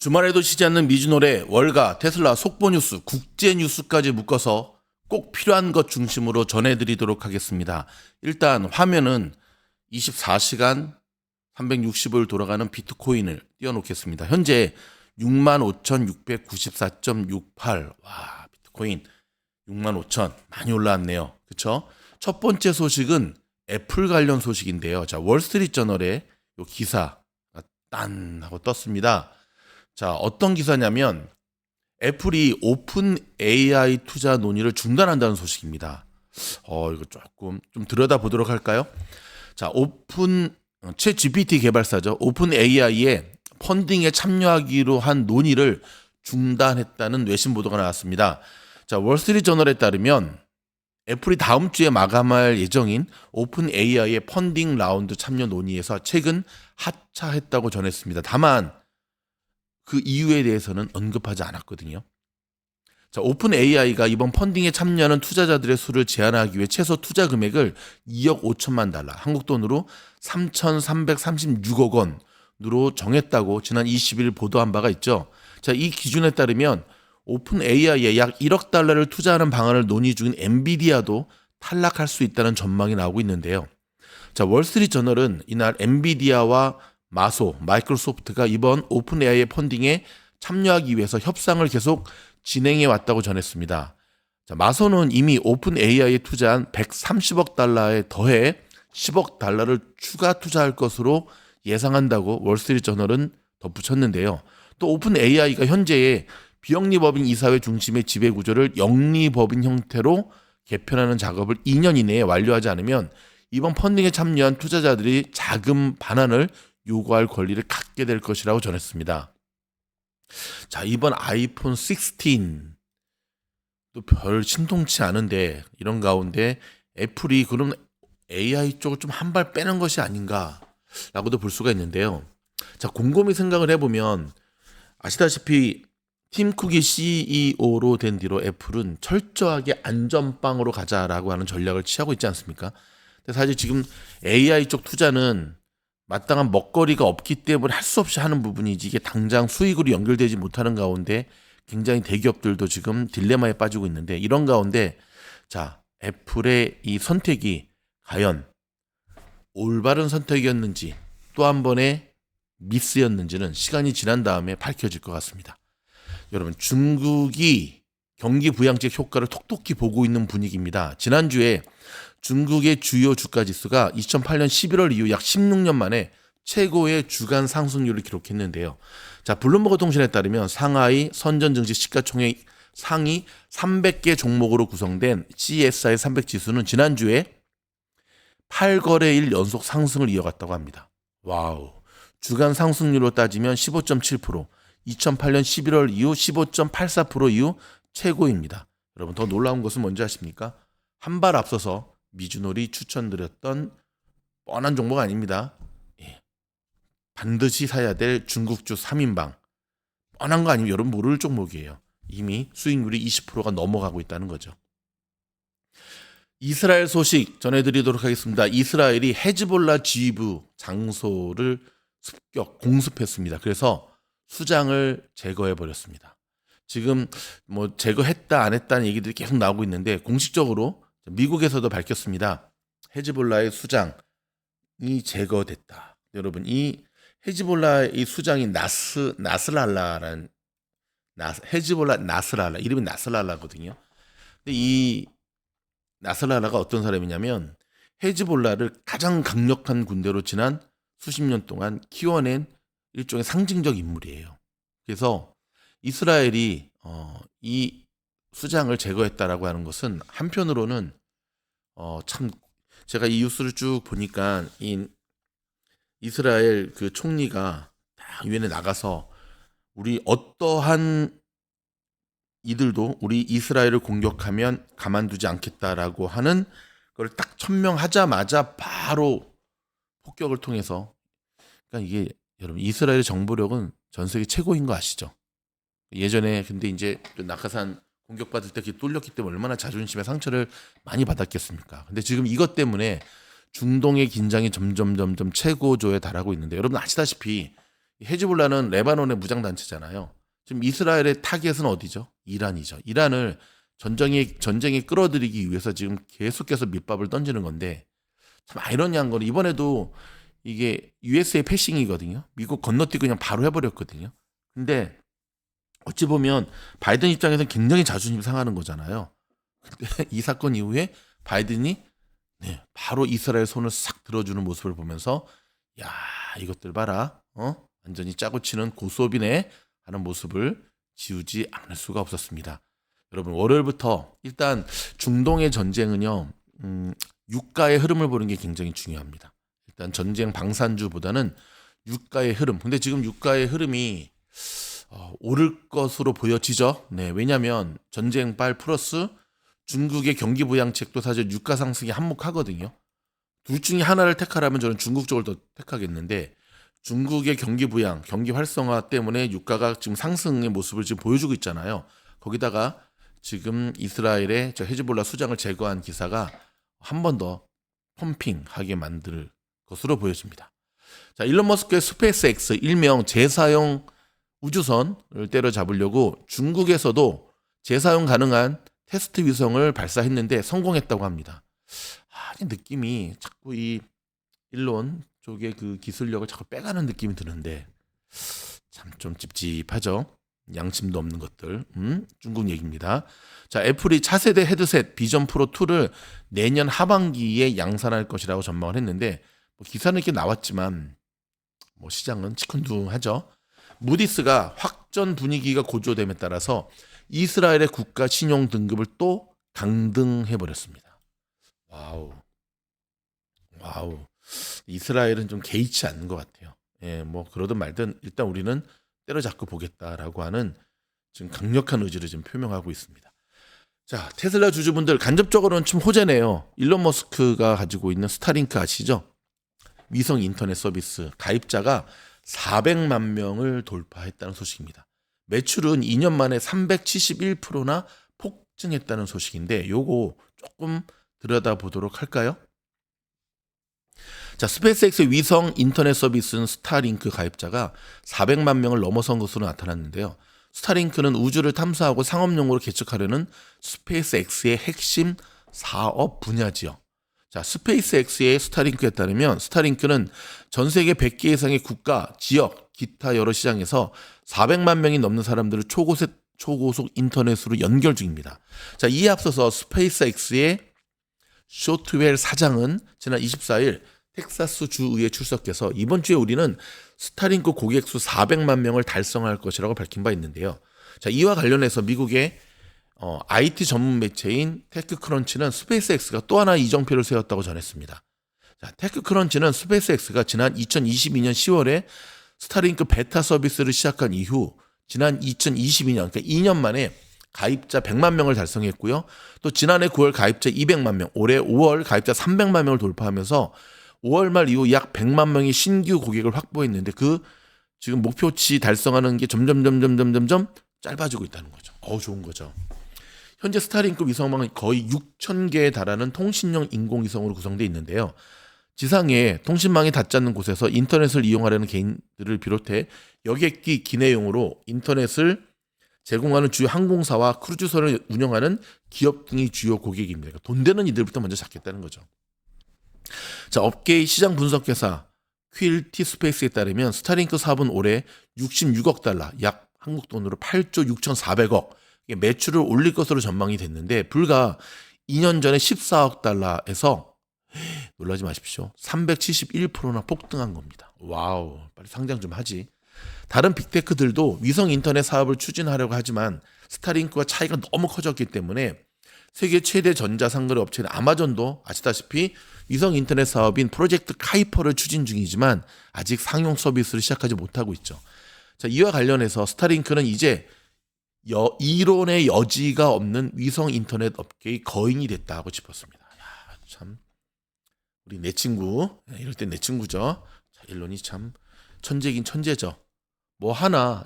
주말에도 쉬지 않는 미주노래, 월가, 테슬라, 속보뉴스, 국제뉴스까지 묶어서 꼭 필요한 것 중심으로 전해드리도록 하겠습니다. 일단 화면은 24시간 360일 돌아가는 비트코인을 띄워놓겠습니다. 현재 65,694.68. 와, 비트코인 65,000 많이 올라왔네요. 그쵸? 첫 번째 소식은 애플 관련 소식인데요. 자, 월스트리트저널에 요 기사가 딴 하고 떴습니다. 자, 어떤 기사냐면 애플이 오픈 AI 투자 논의를 중단한다는 소식입니다. 이거 조금 좀 들여다보도록 할까요? 자, 챗 GPT 개발사죠. 오픈 AI의 펀딩에 참여하기로 한 논의를 중단했다는 외신 보도가 나왔습니다. 자, 월스트리트저널에 따르면 애플이 다음 주에 마감할 예정인 오픈 AI의 펀딩 라운드 참여 논의에서 최근 하차했다고 전했습니다. 다만 그 이유에 대해서는 언급하지 않았거든요. 자, 오픈 AI가 이번 펀딩에 참여하는 투자자들의 수를 제한하기 위해 최소 투자 금액을 2억 5천만 달러, 한국 돈으로 3,336억 원으로 정했다고 지난 20일 보도한 바가 있죠. 자, 이 기준에 따르면 오픈 AI에 약 1억 달러를 투자하는 방안을 논의 중인 엔비디아도 탈락할 수 있다는 전망이 나오고 있는데요. 자, 월스트리트저널은 이날 엔비디아와 마이크로소프트가 이번 오픈 AI 펀딩에 참여하기 위해서 협상을 계속 진행해 왔다고 전했습니다. 자, 마소는 이미 오픈 AI에 투자한 130억 달러에 더해 10억 달러를 추가 투자할 것으로 예상한다고 월스트리트저널은 덧붙였는데요. 또 오픈 AI가 현재의 비영리법인 이사회 중심의 지배구조를 영리법인 형태로 개편하는 작업을 2년 이내에 완료하지 않으면 이번 펀딩에 참여한 투자자들이 자금 반환을 요구할 권리를 갖게 될 것이라고 전했습니다. 자, 이번 아이폰 16도 별 신통치 않은데 이런 가운데 애플이 그럼 AI 쪽을 좀 한 발 빼는 것이 아닌가라고도 볼 수가 있는데요. 자, 곰곰이 생각을 해보면 아시다시피 팀 쿡이 CEO로 된 뒤로 애플은 철저하게 안전빵으로 가자라고 하는 전략을 취하고 있지 않습니까? 근데 사실 지금 AI 쪽 투자는 마땅한 먹거리가 없기 때문에 할 수 없이 하는 부분이지 이게 당장 수익으로 연결되지 못하는 가운데 굉장히 대기업들도 지금 딜레마에 빠지고 있는데 이런 가운데 자, 애플의 이 선택이 과연 올바른 선택이었는지 또 한 번의 미스였는지는 시간이 지난 다음에 밝혀질 것 같습니다. 여러분, 중국이 경기 부양책 효과를 톡톡히 보고 있는 분위기입니다. 지난주에 중국의 주요 주가 지수가 2008년 11월 이후 약 16년 만에 최고의 주간 상승률을 기록했는데요. 자, 블룸버그 통신에 따르면 상하이 선전 증시 시가총액 상위 300개 종목으로 구성된 CSI 300 지수는 지난주에 8거래일 연속 상승을 이어갔다고 합니다. 와우. 주간 상승률로 따지면 15.7%, 2008년 11월 이후 15.84% 이후 최고입니다. 여러분, 더 놀라운 것은 뭔지 아십니까? 한 발 앞서서 미주놀이 추천드렸던 뻔한 종목 아닙니다. 예. 반드시 사야 될 중국주 3인방. 뻔한 거 아니면 여러분 모를 종목이에요. 이미 수익률이 20%가 넘어가고 있다는 거죠. 이스라엘 소식 전해드리도록 하겠습니다. 이스라엘이 헤즈볼라 지휘부 장소를 공습했습니다. 그래서 수장을 제거해버렸습니다. 지금 뭐 제거했다 안 했다는 얘기들이 계속 나오고 있는데 공식적으로 미국에서도 밝혔습니다. 헤즈볼라의 수장이 제거됐다. 여러분, 이 헤즈볼라의 수장이 나스랄라라는 헤즈볼라 나스랄라, 이름이 나스랄라거든요. 근데 이 나스랄라가 어떤 사람이냐면 헤즈볼라를 가장 강력한 군대로 지난 수십 년 동안 키워낸 일종의 상징적 인물이에요. 그래서 이스라엘이 이 수장을 제거했다라고 하는 것은 한편으로는 참 제가 이 뉴스를 쭉 보니까 이 이스라엘 그 총리가 딱 유엔에 나가서 우리 어떠한 이들도 우리 이스라엘을 공격하면 가만두지 않겠다라고 하는 걸 딱 천명하자마자 바로 폭격을 통해서, 그러니까 이게 여러분 이스라엘의 정보력은 전 세계 최고인 거 아시죠? 예전에 근데 이제 낙하산 공격받을 때 그게 뚫렸기 때문에 얼마나 자존심에 상처를 많이 받았겠습니까? 근데 지금 이것 때문에 중동의 긴장이 점점 최고조에 달하고 있는데 여러분 아시다시피 헤즈볼라는 레바논의 무장단체잖아요. 지금 이스라엘의 타겟은 어디죠? 이란이죠. 이란을 전쟁에 끌어들이기 위해서 지금 계속해서 밑밥을 던지는 건데, 참 아이러니한 거는 이번에도 이게 USA 패싱이거든요. 미국 건너뛰고 그냥 바로 해버렸거든요. 근데 어찌 보면 바이든 입장에서는 굉장히 자존심 상하는 거잖아요. 근데 이 사건 이후에 바이든이 바로 이스라엘 손을 싹 들어주는 모습을 보면서, 야, 이것들 봐라, 완전히 짜고 치는 고수업이네 하는 모습을 지우지 않을 수가 없었습니다. 여러분, 월요일부터 일단 중동의 전쟁은요, 유가의 흐름을 보는 게 굉장히 중요합니다. 일단 전쟁 방산주보다는 유가의 흐름. 근데 지금 유가의 흐름이 오를 것으로 보여지죠. 네, 왜냐하면 전쟁발 플러스 중국의 경기 부양책도 사실 유가 상승이 한몫하거든요. 둘 중에 하나를 택하라면 저는 중국 쪽을 더 택하겠는데, 중국의 경기 부양, 경기 활성화 때문에 유가가 지금 상승의 모습을 지금 보여주고 있잖아요. 거기다가 지금 이스라엘의 저 헤즈볼라 수장을 제거한 기사가 한 번 더 펌핑하게 만들 것으로 보여집니다. 자, 일론 머스크의 스페이스X 일명 재사용 우주선을 때려잡으려고 중국에서도 재사용 가능한 테스트 위성을 발사했는데 성공했다고 합니다. 느낌이 자꾸 이 일론 쪽의 그 기술력을 자꾸 빼가는 느낌이 드는데 참 좀 찝찝하죠. 양심도 없는 것들. 중국 얘기입니다. 자, 애플이 차세대 헤드셋 비전 프로 2를 내년 하반기에 양산할 것이라고 전망을 했는데, 기사는 이렇게 나왔지만 시장은 시큰둥하죠. 무디스가 확전 분위기가 고조됨에 따라서 이스라엘의 국가 신용 등급을 또 강등해 버렸습니다. 와우. 이스라엘은 좀 개의치 않는 것 같아요. 예, 그러든 말든 일단 우리는 때려잡고 보겠다라고 하는 지금 강력한 의지를 지금 표명하고 있습니다. 자, 테슬라 주주분들 간접적으로는 좀 호재네요. 일론 머스크가 가지고 있는 스타링크 아시죠? 위성 인터넷 서비스 가입자가 400만 명을 돌파했다는 소식입니다. 매출은 2년 만에 371%나 폭증했다는 소식인데, 요거 조금 들여다보도록 할까요? 자, 스페이스X의 위성 인터넷 서비스는 스타링크 가입자가 400만 명을 넘어선 것으로 나타났는데요. 스타링크는 우주를 탐사하고 상업용으로 개척하려는 스페이스X의 핵심 사업 분야지요. 자, 스페이스X의 스타링크에 따르면 스타링크는 전 세계 100개 이상의 국가, 지역, 기타 여러 시장에서 400만 명이 넘는 사람들을 초고속 인터넷으로 연결 중입니다. 자, 이에 앞서서 스페이스X의 쇼트웰 사장은 지난 24일 텍사스 주의회에 출석해서 이번 주에 우리는 스타링크 고객 수 400만 명을 달성할 것이라고 밝힌 바 있는데요. 자, 이와 관련해서 미국의 IT 전문 매체인 테크크런치는 스페이스X가 또 하나 이정표를 세웠다고 전했습니다. 자, 테크크런치는 스페이스X가 지난 2022년 10월에 스타링크 베타 서비스를 시작한 이후 지난 2022년, 그러니까 2년 만에 가입자 100만 명을 달성했고요. 또 지난해 9월 가입자 200만 명, 올해 5월 가입자 300만 명을 돌파하면서 5월 말 이후 약 100만 명의 신규 고객을 확보했는데, 그 지금 목표치 달성하는 게 점점 짧아지고 있다는 거죠. 좋은 거죠. 현재 스타링크 위성망은 거의 6,000개에 달하는 통신용 인공위성으로 구성되어 있는데요. 지상에 통신망이 닿지 않는 곳에서 인터넷을 이용하려는 개인들을 비롯해 여객기 기내용으로 인터넷을 제공하는 주요 항공사와 크루즈선을 운영하는 기업 등이 주요 고객입니다. 그러니까 돈 되는 이들부터 먼저 잡겠다는 거죠. 자, 업계의 시장 분석회사 퀼티 스페이스에 따르면 스타링크 사업은 올해 66억 달러, 약 한국 돈으로 8조 6,400억 매출을 올릴 것으로 전망이 됐는데, 불과 2년 전에 14억 달러에서 놀라지 마십시오. 371%나 폭등한 겁니다. 와우, 빨리 상장 좀 하지. 다른 빅테크들도 위성 인터넷 사업을 추진하려고 하지만 스타링크와 차이가 너무 커졌기 때문에 세계 최대 전자상거래 업체인 아마존도 아시다시피 위성 인터넷 사업인 프로젝트 카이퍼를 추진 중이지만 아직 상용 서비스를 시작하지 못하고 있죠. 자, 이와 관련해서 스타링크는 이제 이론의 여지가 없는 위성 인터넷 업계의 거인이 됐다고 짚었습니다. 야, 참 우리 내 친구, 이럴 땐 내 친구죠. 자, 일론이 참 천재긴 천재죠. 하나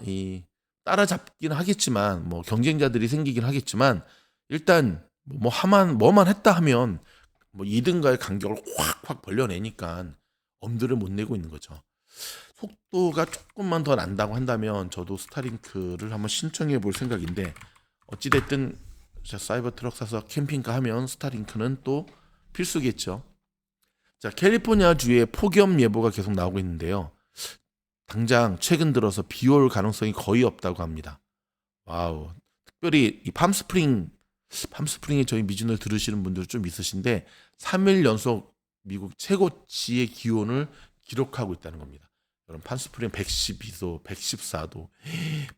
따라잡긴 하겠지만, 경쟁자들이 생기긴 하겠지만, 일단 뭐만 했다 하면 2등과의 간격을 확 벌려내니까 엄두를 못 내고 있는 거죠. 속도가 조금만 더 난다고 한다면 저도 스타링크를 한번 신청해 볼 생각인데, 어찌됐든 사이버 트럭 사서 캠핑카 하면 스타링크는 또 필수겠죠. 자, 캘리포니아주에 폭염 예보가 계속 나오고 있는데요. 당장 최근 들어서 비 올 가능성이 거의 없다고 합니다. 와우. 특별히 이 팜스프링에 저희 미준을 들으시는 분들 좀 있으신데 3일 연속 미국 최고치의 기온을 기록하고 있다는 겁니다. 여러분 팜스프링 112도, 114도,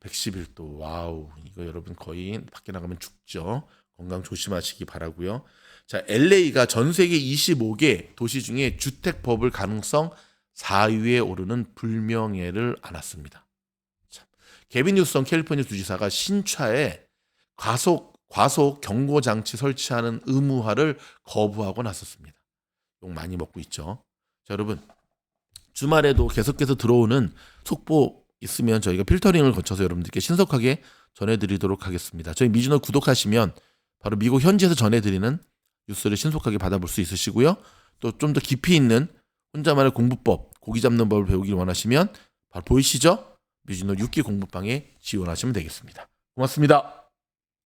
111도. 와우. 이거 여러분 거의 밖에 나가면 죽죠. 건강 조심하시기 바라고요. 자, LA가 전 세계 25개 도시 중에 주택 버블 가능성 4위에 오르는 불명예를 안았습니다. 참. 게빈 뉴섬 캘리포니아 주지사가 신차에 과속 경고 장치 설치하는 의무화를 거부하고 나섰습니다. 욕 많이 먹고 있죠. 자, 여러분 주말에도 계속해서 들어오는 속보 있으면 저희가 필터링을 거쳐서 여러분들께 신속하게 전해드리도록 하겠습니다. 저희 미주너 구독하시면 바로 미국 현지에서 전해드리는 뉴스를 신속하게 받아볼 수 있으시고요. 또 좀 더 깊이 있는 혼자만의 공부법, 고기 잡는 법을 배우길 원하시면 바로 보이시죠? 미주너 6기 공부방에 지원하시면 되겠습니다. 고맙습니다.